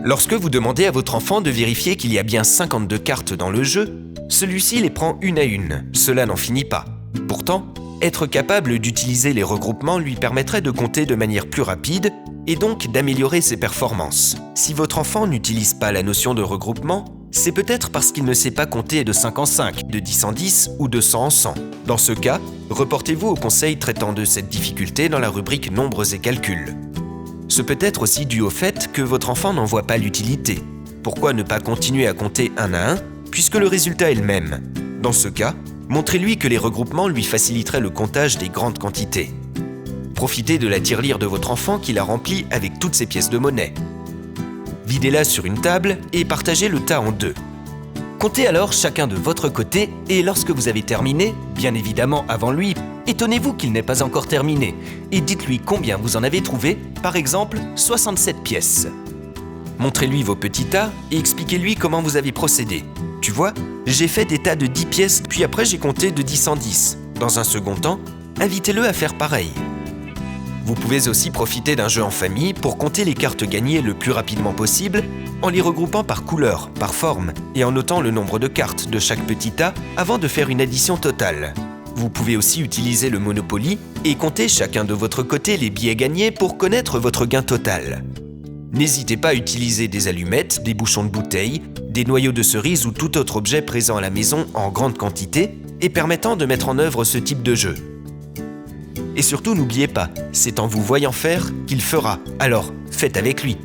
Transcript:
Lorsque vous demandez à votre enfant de vérifier qu'il y a bien 52 cartes dans le jeu, celui-ci les prend une à une. Cela n'en finit pas. Pourtant, être capable d'utiliser les regroupements lui permettrait de compter de manière plus rapide et donc d'améliorer ses performances. Si votre enfant n'utilise pas la notion de regroupement, c'est peut-être parce qu'il ne sait pas compter de 5 en 5, de 10 en 10 ou de 100 en 100. Dans ce cas, reportez-vous au conseil traitant de cette difficulté dans la rubrique Nombres et calculs. Ce peut être aussi dû au fait que votre enfant n'en voit pas l'utilité. Pourquoi ne pas continuer à compter un à un, puisque le résultat est le même? Dans ce cas, montrez-lui que les regroupements lui faciliteraient le comptage des grandes quantités. Profitez de la tirelire de votre enfant qu'il a remplie avec toutes ses pièces de monnaie. Videz-la sur une table et partagez le tas en deux. Comptez alors chacun de votre côté et lorsque vous avez terminé, bien évidemment avant lui, étonnez-vous qu'il n'ait pas encore terminé et dites-lui combien vous en avez trouvé, par exemple 67 pièces. Montrez-lui vos petits tas et expliquez-lui comment vous avez procédé. Tu vois, j'ai fait des tas de 10 pièces, puis après j'ai compté de 10 en 10. Dans un second temps, invitez-le à faire pareil. Vous pouvez aussi profiter d'un jeu en famille pour compter les cartes gagnées le plus rapidement possible en les regroupant par couleur, par forme et en notant le nombre de cartes de chaque petit tas avant de faire une addition totale. Vous pouvez aussi utiliser le Monopoly et compter chacun de votre côté les billets gagnés pour connaître votre gain total. N'hésitez pas à utiliser des allumettes, des bouchons de bouteilles, des noyaux de cerises ou tout autre objet présent à la maison en grande quantité et permettant de mettre en œuvre ce type de jeu. Et surtout, n'oubliez pas, c'est en vous voyant faire qu'il fera, alors faites avec lui.